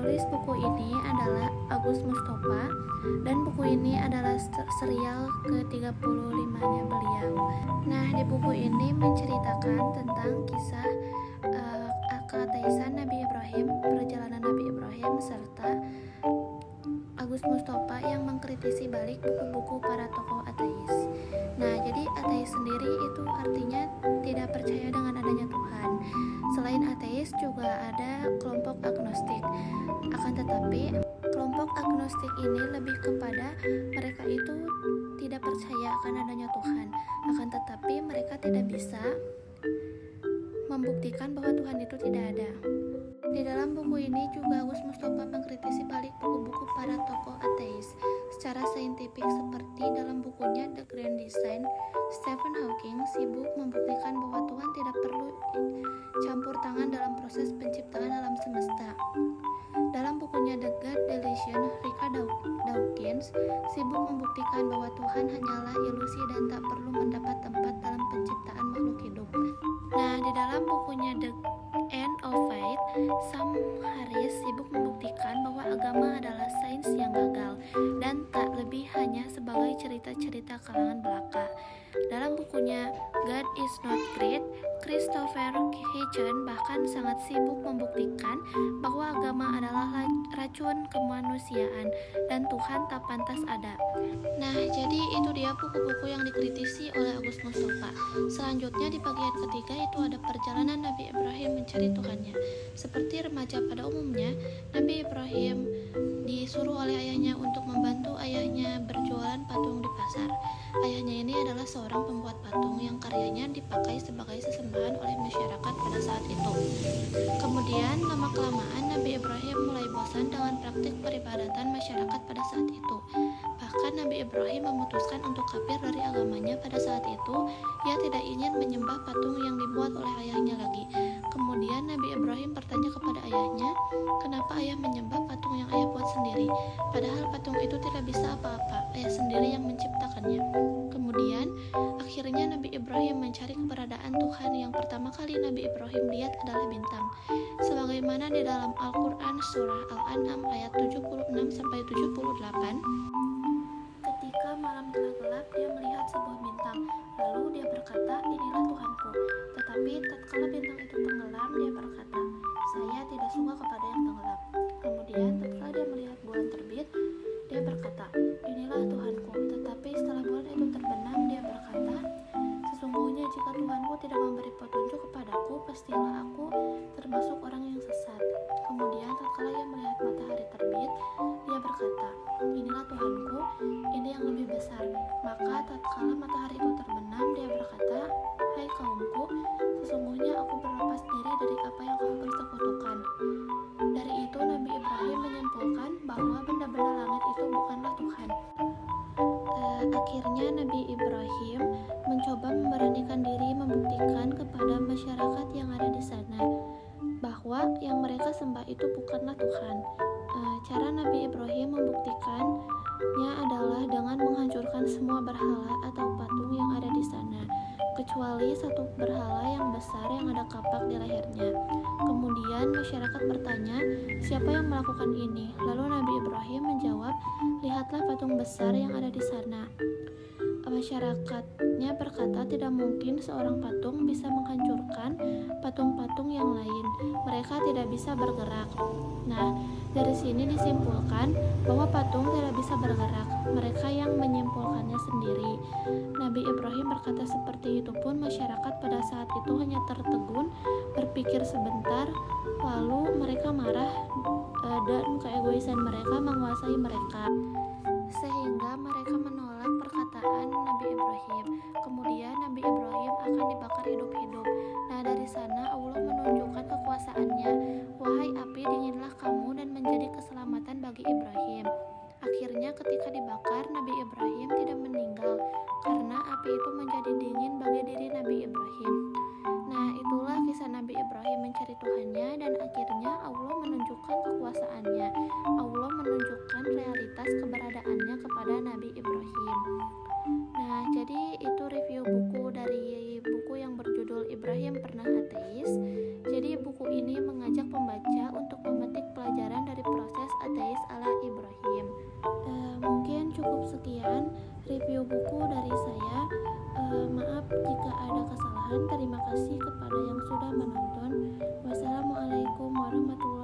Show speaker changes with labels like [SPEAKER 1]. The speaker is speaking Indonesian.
[SPEAKER 1] Penulis buku ini adalah Agus Mustofa, dan buku ini adalah serial ke-35-nya beliau. Nah, di buku ini menceritakan tentang kisah keateisan Nabi Ibrahim, perjalanan Nabi Ibrahim, serta Agus Mustofa yang mengkritisi balik buku-buku para tokoh ateis. Nah, jadi ateis sendiri itu artinya tidak percaya dengan adanya Tuhan. Selain ateis juga ada kelompok agnostik. Akan tetapi, kelompok agnostik ini lebih kepada mereka itu tidak percaya akan adanya Tuhan. Akan tetapi mereka tidak bisa membuktikan bahwa Tuhan itu tidak ada. Di dalam buku ini juga Agus Mustofa mengkritisi balik buku-buku para tokoh ateis secara saintifik, seperti dalam bukunya The Grand Design. Stephen Hawking sibuk membuktikan bahwa Tuhan tidak perlu campur tangan dalam proses penciptaan alam semesta. Dalam bukunya The God Delusion, Richard Dawkins sibuk membuktikan bahwa Tuhan hanyalah ilusi dan tak perlu mendapat tempat dalam penciptaan makhluk hidup. Nah, di dalam bukunya The End of Faith, Sam Harris sibuk membuktikan bahwa agama adalah sains yang gagal dan tak lebih hanya sebagai cerita-cerita kalangan belaka. Dalam bukunya God is Not Great, Christopher Hitchens bahkan sangat sibuk membuktikan bahwa agama adalah racun kemanusiaan dan Tuhan tak pantas ada. Nah, jadi itu dia buku-buku yang dikritisi oleh Agus Mustofa. Selanjutnya di bagian ketiga itu ada perjalanan Nabi Ibrahim mencari Tuhannya. Seperti remaja pada umumnya, Nabi Ibrahim disuruh oleh ayahnya untuk membantu ayahnya berjualan patung di pasar. Ayahnya ini adalah seorang pembuat patung yang karyanya dipakai sebagai sesembahan oleh masyarakat pada saat itu. Kemudian lama-kelamaan Nabi Ibrahim mulai bosan dengan praktik peribadatan masyarakat pada saat itu. Bahkan Nabi Ibrahim memutuskan untuk kafir dari agamanya pada saat itu. Ia tidak ingin menyembah patung yang dibuat oleh ayahnya lagi. Kemudian Nabi Ibrahim bertanya kepada ayahnya, kenapa ayah menyembah patung yang ayah buat sendiri? Padahal patung itu tidak bisa apa-apa, ayah sendiri yang menciptakannya. Kemudian akhirnya Nabi Ibrahim mencari keberadaan Tuhan. Yang pertama kali Nabi Ibrahim lihat adalah bintang. Sebagaimana di dalam Al-Quran surah Al-An'am ayat 76-78, ketika malam telah gelap, dia melihat sebuah bintang. Lalu dia berkata, inilah Tuhanku. Tetapi tatkala bintang itu tenggelam, dia berkata, saya tidak suka kepada yang tenggelam. Kemudian tatkala dia melihat bulan terbit, dia berkata, inilah Tuhanku. Tetapi setelah bulan itu terbenam, dia berkata, sesungguhnya jika Tuhanku tidak memberi petunjuk kepadaku, pastilah aku termasuk orang yang sesat. Kemudian tatkala ia melihat matahari terbit, dia berkata, inilah Tuhanku, ini yang lebih besar. Maka tatkala matahari itu terbenam, dia berkata, hai kaumku, sesungguhnya aku berlepas diri dari apa yang kamu persekutukan. Dari itu Nabi Ibrahim menyimpulkan bahwa benda-benda langit itu bukanlah Tuhan. Akhirnya Nabi Ibrahim mencoba memberanikan diri membuktikan kepada masyarakat yang ada di sana bahwa yang mereka sembah itu bukanlah Tuhan. Cara Nabi Ibrahim membuktikannya adalah dengan menghancurkan semua berhala atau patung yang ada di sana, kecuali satu berhala yang besar yang ada kapak di lehernya. Kemudian masyarakat bertanya, siapa yang melakukan ini? Lalu Nabi Ibrahim menjawab, lihatlah patung besar yang ada di sana. Masyarakatnya berkata, tidak mungkin seorang patung bisa menghancurkan patung-patung yang lain. Mereka tidak bisa bergerak. Nah, dari sini disimpulkan bahwa patung tidak bisa bergerak. Mereka yang menyimpulkannya sendiri. Nabi Ibrahim berkata seperti itu pun masyarakat pada saat itu hanya tertegun, berpikir sebentar, lalu mereka marah dan keegoisan mereka menguasai mereka, sehingga mereka menolak perkataan Nabi Ibrahim. Kemudian Nabi Ibrahim akan dibakar hidup-hidup. Nah, dari sana Allah menunjukkan kekuasaannya. Wahai api, dinginlah kamu dan menjadi keselamatan bagi Ibrahim. Akhirnya ketika dibakar, Nabi Ibrahim tidak meninggal karena api itu menjadi dingin bagi diri Nabi Ibrahim. Nah, itulah kisah Nabi Ibrahim mencari Tuhannya, dan akhirnya Allah menunjukkan kekuasaannya. Allah menunjukkan realitas keberadaannya kepada Nabi Ibrahim. Nah, jadi itu review buku dari buku yang berjudul Ibrahim Pernah Ateis. Jadi buku ini mengajak pembaca untuk memetik pelajaran dari buku dari saya. Maaf jika ada kesalahan. Terima kasih kepada yang sudah menonton. Wassalamualaikum warahmatullahi